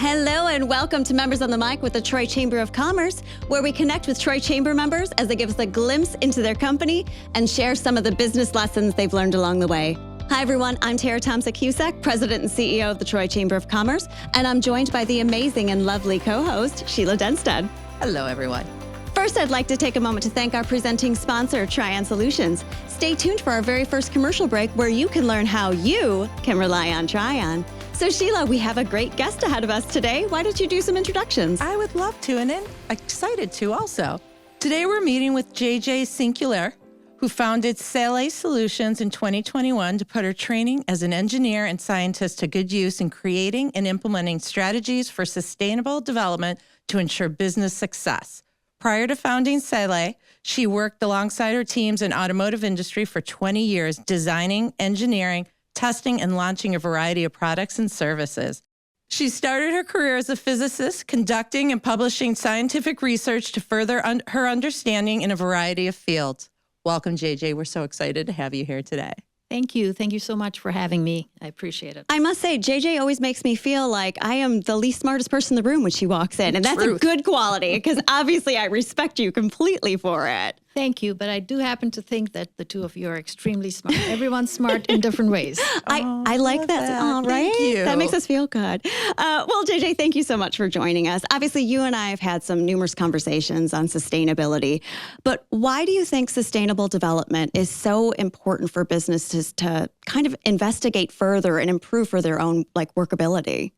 Hello and welcome to Members on the Mic with the Troy Chamber of Commerce, where we connect with Troy Chamber members as they give us a glimpse into their company and share some of the business lessons they've learned along the way. Hi everyone, I'm Tara Thompson-Cusack, President and CEO of the Troy Chamber of Commerce, and I'm joined by the amazing and lovely co-host, Sheila Denstead. Hello everyone. First, I'd like to take a moment to thank our presenting sponsor, Trion Solutions. Stay tuned for our very first commercial break where you can learn how you can rely on Trion. So Sheila, we have a great guest ahead of us today. Why don't you do some introductions? I would love to, and excited to also. Today we're meeting with JJ Sinkular, who founded Sele Solutions in 2021 to put her training as an engineer and scientist to good use in creating and implementing strategies for sustainable development to ensure business success. Prior to founding Sele, she worked alongside her teams in automotive industry for 20 years, designing, engineering, testing, and launching a variety of products and services. She started her career as a physicist, conducting and publishing scientific research to further her understanding in a variety of fields. Welcome, JJ. We're so excited to have you here today. Thank you. Thank you so much for having me. I appreciate it. I must say, JJ always makes me feel like I am the least smartest person in the room when she walks in. And that's a good quality because obviously I respect you completely for it. Thank you. But I do happen to think that the two of you are extremely smart. Everyone's smart in different ways. I like that. All right. Thank you. That makes us feel good. Well, JJ, thank you so much for joining us. Obviously, you and I have had some numerous conversations on sustainability. But why do you think sustainable development is so important for businesses to kind of investigate further and improve for their own workability?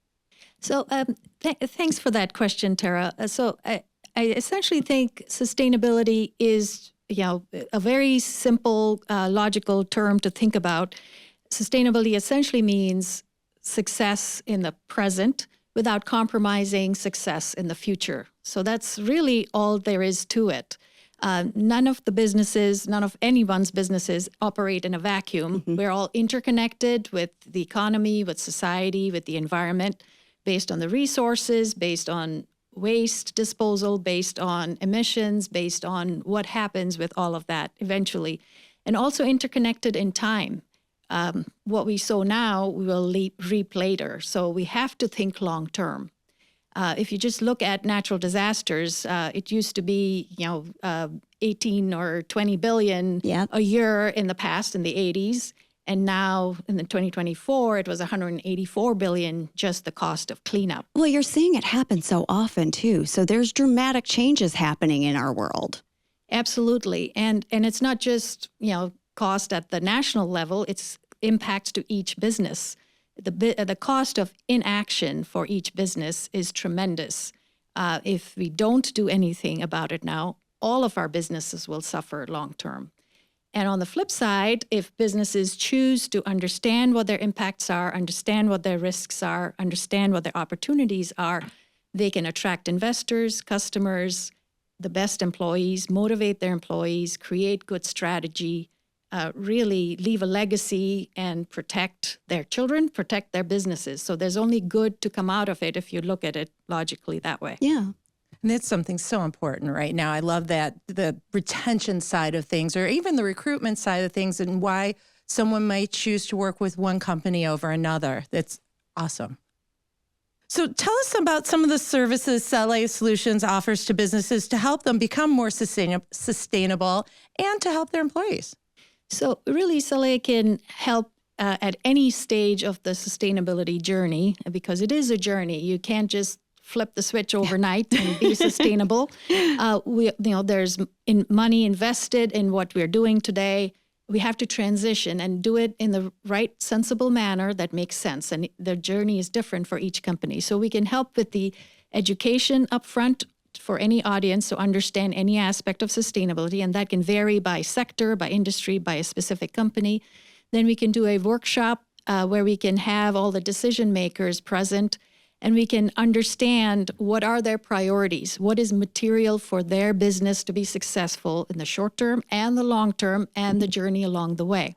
So thanks for that question, Tara. I essentially think sustainability is, a very simple, logical term to think about. Sustainability essentially means success in the present without compromising success in the future. So that's really all there is to it. None of anyone's businesses operate in a vacuum. Mm-hmm. We're all interconnected with the economy, with society, with the environment, based on the resources, based on waste disposal, based on emissions, based on what happens with all of that eventually, and also interconnected in time. What we sow now, we will reap later. So we have to think long term. If you just look at natural disasters, it used to be, 18 or 20 billion a year in the past, in the 80s. And now in the 2024, it was 184 billion, just the cost of cleanup. Well, you're seeing it happen so often, too. So there's dramatic changes happening in our world. Absolutely. And it's not just, cost at the national level, it's impacts to each business. The cost of inaction for each business is tremendous. If we don't do anything about it now, all of our businesses will suffer long term. And on the flip side, if businesses choose to understand what their impacts are, understand what their risks are, understand what their opportunities are, they can attract investors, customers, the best employees, motivate their employees, create good strategy, really leave a legacy and protect their children, protect their businesses. So there's only good to come out of it if you look at it logically that way. Yeah. And it's something so important right now. I love that, the retention side of things, or even the recruitment side of things, and why someone might choose to work with one company over another. That's awesome. So tell us about some of the services Sele Solutions offers to businesses to help them become more sustainable and to help their employees. So really, Sele can help at any stage of the sustainability journey, because it is a journey. You can't just flip the switch overnight and be sustainable. There's money invested in what we're doing today. We have to transition and do it in the right, sensible manner that makes sense. And the journey is different for each company. So we can help with the education upfront for any audience to understand any aspect of sustainability, and that can vary by sector, by industry, by a specific company. Then we can do a workshop where we can have all the decision makers present, and we can understand what are their priorities, what is material for their business to be successful in the short term and the long term, and the journey along the way.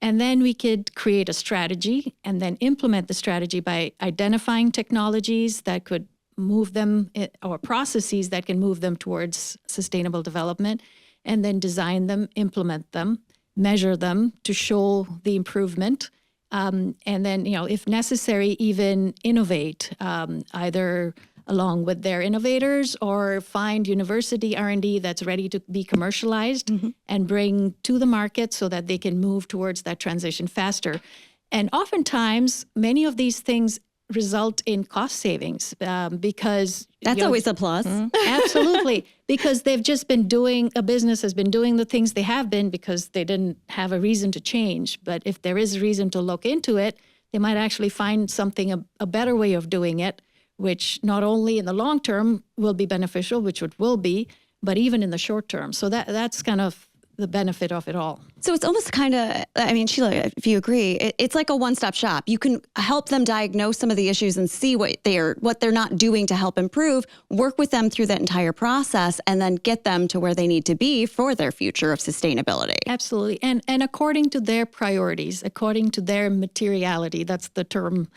And then we could create a strategy and then implement the strategy by identifying technologies that could move them, or processes that can move them towards sustainable development, and then design them, implement them, measure them to show the improvement, and then, if necessary, even innovate, either along with their innovators or find university R&D that's ready to be commercialized and bring to the market so that they can move towards that transition faster. And oftentimes, many of these things result in cost savings because That's always a plus. Absolutely, because they've just been a business has been doing the things they have been because they didn't have a reason to change. But if there is a reason to look into it, they might actually find something, a better way of doing it, which not only in the long term will be beneficial, which it will be, but even in the short term. So that's kind of the benefit of it all. So it's almost kind of, Sheila, if you agree, it's like a one-stop shop. You can help them diagnose some of the issues and see what they're not doing to help improve, work with them through that entire process, and then get them to where they need to be for their future of sustainability. Absolutely. And according to their priorities, according to their materiality, that's the term,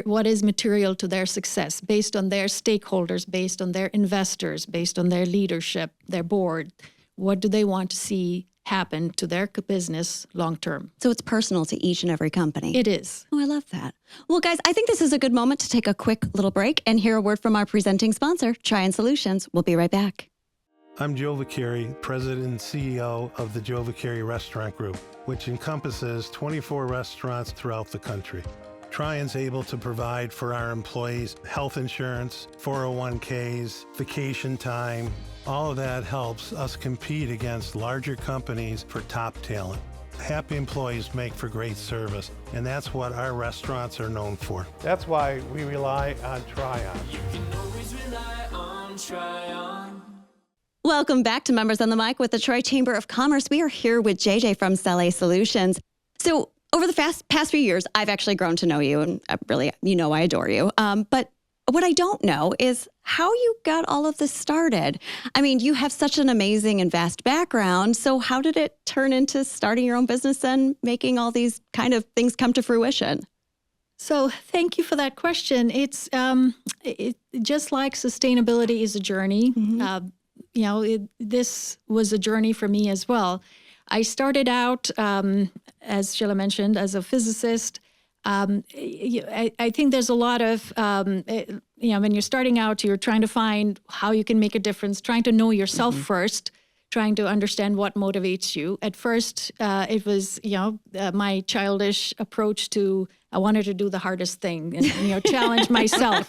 what is material to their success, based on their stakeholders, based on their investors, based on their leadership, their board. What do they want to see happen to their business long term? So it's personal to each and every company. It is. Oh, I love that. Well, guys, I think this is a good moment to take a quick little break and hear a word from our presenting sponsor, Trion Solutions. We'll be right back. I'm Joe Vicari, President and CEO of the Joe Vicari Restaurant Group, which encompasses 24 restaurants throughout the country. Trion's able to provide for our employees health insurance, 401ks, vacation time. All of that helps us compete against larger companies for top talent. Happy employees make for great service, and that's what our restaurants are known for. That's why we rely on Trion. You can always rely on Trion. Welcome back to Members on the Mic with the Troy Chamber of Commerce. We are here with JJ from Sele Solutions. So over the past few years, I've actually grown to know you, and really, I adore you. But what I don't know is how you got all of this started. You have such an amazing and vast background. So how did it turn into starting your own business and making all these kind of things come to fruition? So thank you for that question. It's just like sustainability is a journey. This was a journey for me as well. I started out, as Sheila mentioned, as a physicist. I think there's a lot of, when you're starting out, you're trying to find how you can make a difference, trying to know yourself first, trying to understand what motivates you. At first, it was, my childish approach to, I wanted to do the hardest thing and, challenge myself.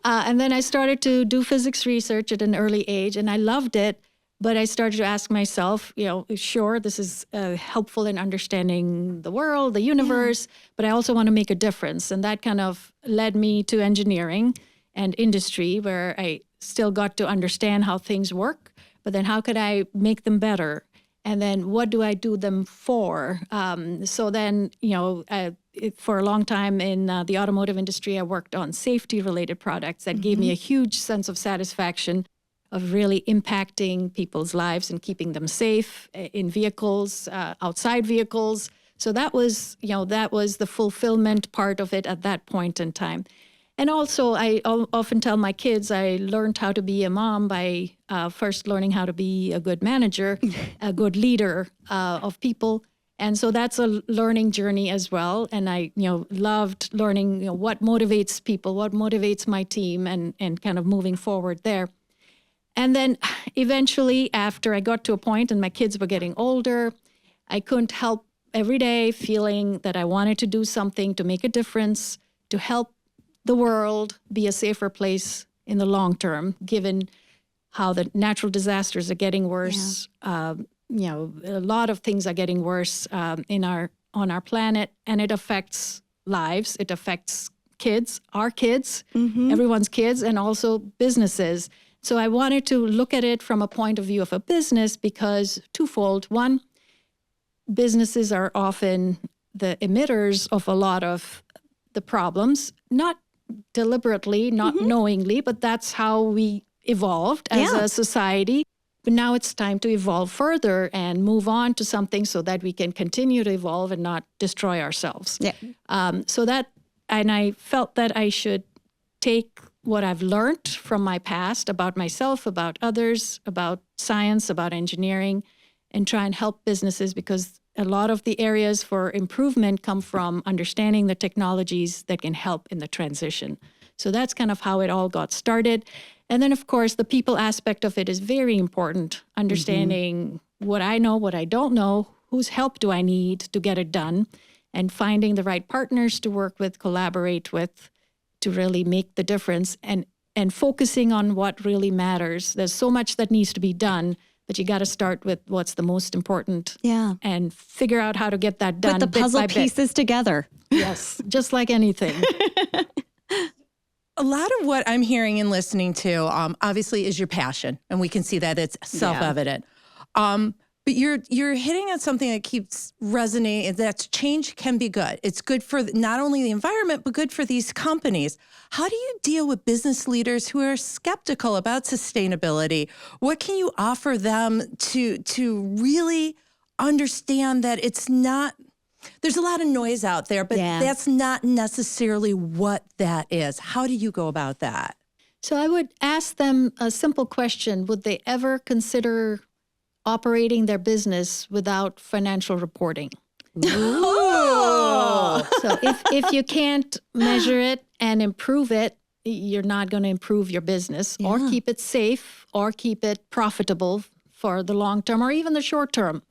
And then I started to do physics research at an early age, and I loved it. But I started to ask myself, sure, this is helpful in understanding the world, the universe, but I also want to make a difference. And that kind of led me to engineering and industry, where I still got to understand how things work, but then how could I make them better? And then what do I do them for? So then, for a long time in the automotive industry, I worked on safety-related products that gave me a huge sense of satisfaction of really impacting people's lives and keeping them safe in vehicles, outside vehicles. So that was the fulfillment part of it at that point in time. And also, I often tell my kids I learned how to be a mom by first learning how to be a good manager, a good leader of people. And so that's a learning journey as well. And I, loved learning, what motivates people, what motivates my team, and kind of moving forward there. And then eventually, after I got to a point and my kids were getting older, I couldn't help every day feeling that I wanted to do something to make a difference, to help the world be a safer place in the long term, given how the natural disasters are getting worse. A lot of things are getting worse on our planet, and it affects lives. It affects kids, our kids, everyone's kids, and also businesses. So I wanted to look at it from a point of view of a business because twofold. One, businesses are often the emitters of a lot of the problems, not deliberately, not knowingly, but that's how we evolved as a society. But now it's time to evolve further and move on to something so that we can continue to evolve and not destroy ourselves. And I felt that I should take what I've learned from my past about myself, about others, about science, about engineering, and try and help businesses because a lot of the areas for improvement come from understanding the technologies that can help in the transition. So that's kind of how it all got started. And then, of course, the people aspect of it is very important, understanding what I know, what I don't know, whose help do I need to get it done, and finding the right partners to work with, collaborate with, to really make the difference, and focusing on what really matters. There's so much that needs to be done, but you got to start with what's the most important. Yeah. And figure out how to get that done. Put the bit puzzle by bit. pieces together. Yes, just like anything. A lot of what I'm hearing and listening to, obviously, is your passion, and we can see that it's self-evident. But you're hitting on something that keeps resonating. That change can be good. It's good for not only the environment, but good for these companies. How do you deal with business leaders who are skeptical about sustainability? What can you offer them to really understand that it's not? There's a lot of noise out there, but that's not necessarily what that is. How do you go about that? So I would ask them a simple question. Would they ever consider operating their business without financial reporting? Oh. So if you can't measure it and improve it, you're not going to improve your business or keep it safe or keep it profitable for the long term or even the short term.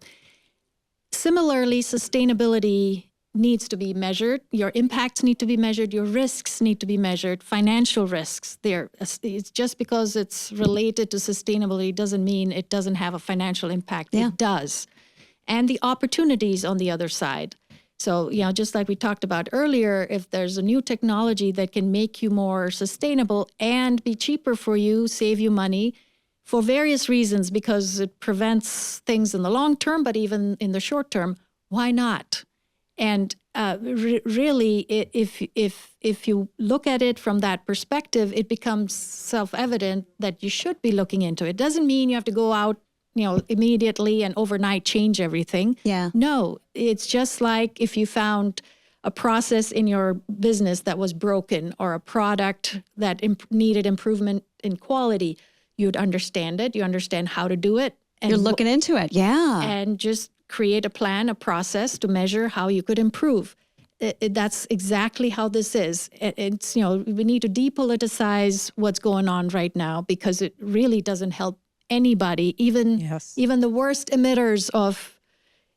Similarly, sustainability needs to be measured. Your impacts need to be measured. Your risks need to be measured. Financial risks. It's just because it's related to sustainability doesn't mean it doesn't have a financial impact. It does. And the opportunities on the other side. So, just like we talked about earlier, if there's a new technology that can make you more sustainable and be cheaper for you, save you money, for various reasons, because it prevents things in the long term, but even in the short term, why not? And really, if you look at it from that perspective, it becomes self-evident that you should be looking into it. It doesn't mean you have to go out, immediately and overnight change everything. Yeah. No, it's just like if you found a process in your business that was broken or a product that needed improvement in quality. You'd understand it. You understand how to do it. And You're looking into it. Yeah. And just create a plan, a process to measure how you could improve. That's exactly how this is. It's, we need to depoliticize what's going on right now because it really doesn't help anybody, even the worst emitters of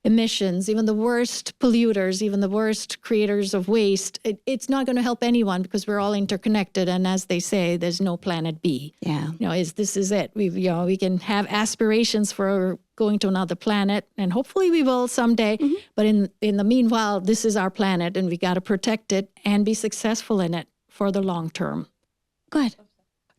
emissions, even the worst polluters, even the worst creators of waste. It's not going to help anyone because we're all interconnected. And as they say, there's no planet B. Yeah. This is it. We can have aspirations for going to another planet, and hopefully we will someday. Mm-hmm. But in the meanwhile, this is our planet, and we got to protect it and be successful in it for the long term. Good.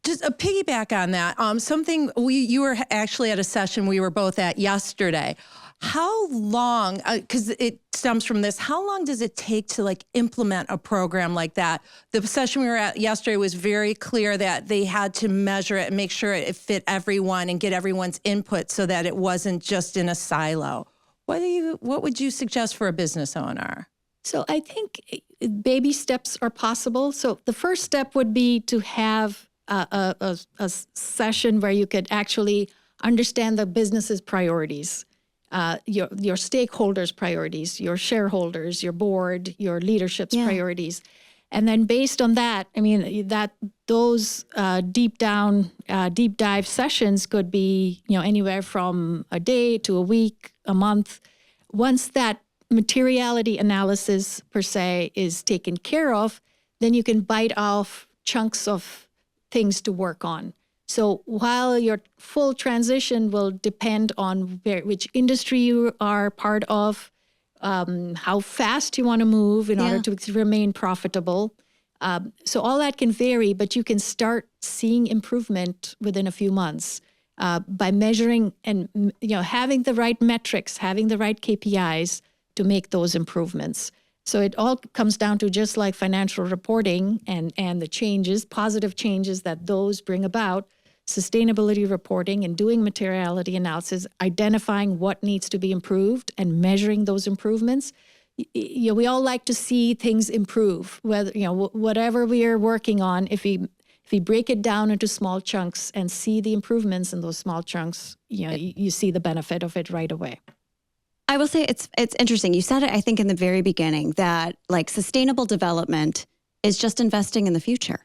Just a piggyback on that. Something you were actually at a session we were both at yesterday. How long, because it stems from this, how long does it take to implement a program like that? The session we were at yesterday was very clear that they had to measure it and make sure it fit everyone and get everyone's input so that it wasn't just in a silo. What would you suggest for a business owner? So I think baby steps are possible. So the first step would be to have a session where you could actually understand the business's priorities. Your stakeholders' priorities, your shareholders, your board, your leadership's priorities. And then based on that, those deep dive sessions could be, anywhere from a day to a week, a month. Once that materiality analysis per se is taken care of, then you can bite off chunks of things to work on. So while your full transition will depend on which industry you are part of, how fast you want to move in order to remain profitable. So all that can vary, but you can start seeing improvement within a few months by measuring and having the right metrics, having the right KPIs to make those improvements. So it all comes down to just like financial reporting and the changes, positive changes that those bring about. Sustainability reporting and doing materiality analysis, identifying what needs to be improved and measuring those improvements. We all like to see things improve, whether whatever we are working on. If we break it down into small chunks and see the improvements in those small chunks, you see the benefit of it right away. I will say it's interesting. You said it, I think, in the very beginning that like sustainable development is just investing in the future.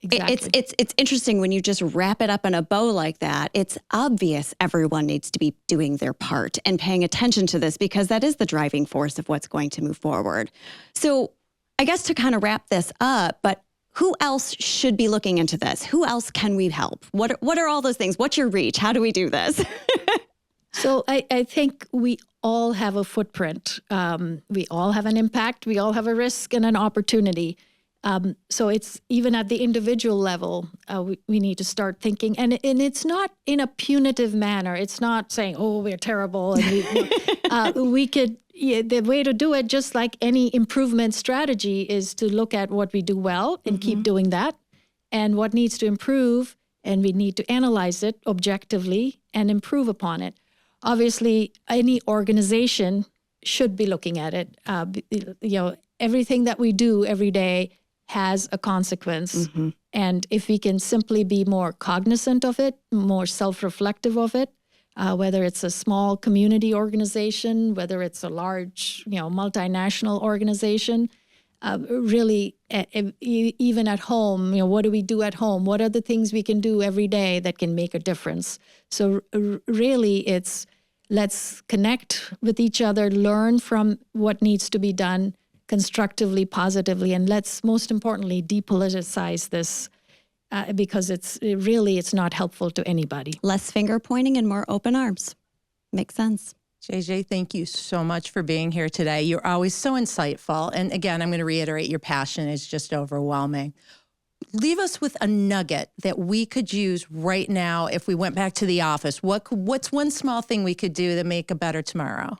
Exactly. It's interesting when you just wrap it up in a bow like that. It's obvious everyone needs to be doing their part and paying attention to this because that is the driving force of what's going to move forward. So I guess to kind of wrap this up, but who else should be looking into this? Who else can we help? What are all those things? What's your reach? How do we do this? So I think we all have a footprint. We all have an impact. We all have a risk and an opportunity. So it's even at the individual level, we need to start thinking. And it's not in a punitive manner. It's not saying, oh, we're terrible. And the way to do it, just like any improvement strategy, is to look at what we do well and keep doing that, and what needs to improve. And we need to analyze it objectively and improve upon it. Obviously, any organization should be looking at it. Everything that we do every day has a consequence. And if we can simply be more cognizant of it, more self-reflective of it, whether it's a small community organization, whether it's a large, multinational organization, really, even at home, what do we do at home? What are the things we can do every day that can make a difference? So really, it's let's connect with each other, learn from what needs to be done constructively, positively, and let's, most importantly, depoliticize this because it's not helpful to anybody. Less finger pointing and more open arms. Makes sense. JJ, thank you so much for being here today. You're always so insightful. And again, I'm going to reiterate, your passion is just overwhelming. Leave us with a nugget that we could use right now if we went back to the office. What's one small thing we could do to make a better tomorrow?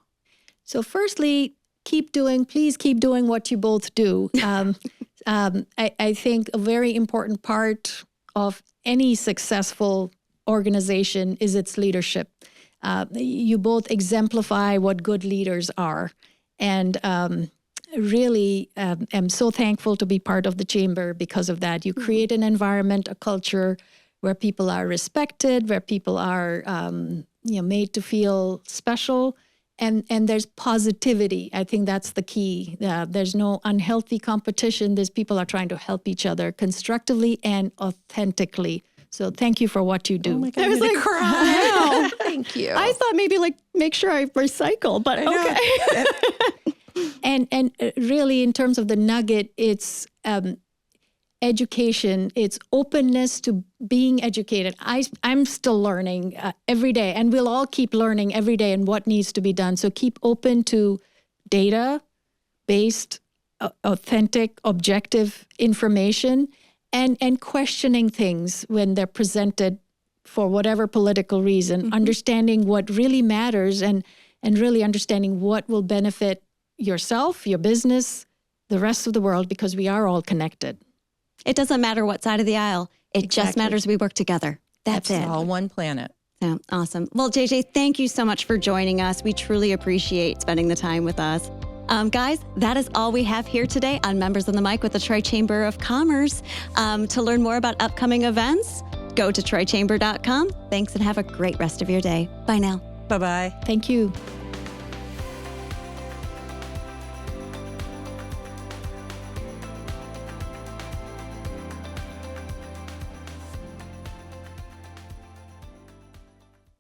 So firstly, please keep doing what you both do. I think a very important part of any successful organization is its leadership. You both exemplify what good leaders are. And really am so thankful to be part of the chamber because of that. You create an environment, a culture where people are respected, where people are made to feel special. And there's positivity. I think that's the key. There's no unhealthy competition. There's people are trying to help each other constructively and authentically. So thank you for what you do. Oh my God, I was like, cry. Thank you. I thought maybe make sure I recycle, but okay. And really, in terms of the nugget, it's education. It's openness to being educated. I'm still learning every day, and we'll all keep learning every day and what needs to be done. So keep open to data-based, authentic, objective information, and questioning things when they're presented for whatever political reason, understanding what really matters and really understanding what will benefit yourself, your business, the rest of the world, because we are all connected. It doesn't matter what side of the aisle. It just matters we work together. That's it. All one planet. Yeah, awesome. Well, JJ, thank you so much for joining us. We truly appreciate spending the time with us. Guys, that is all we have here today on Members on the Mic with the Troy Chamber of Commerce. To learn more about upcoming events, go to troychamber.com. Thanks and have a great rest of your day. Bye now. Bye-bye. Thank you.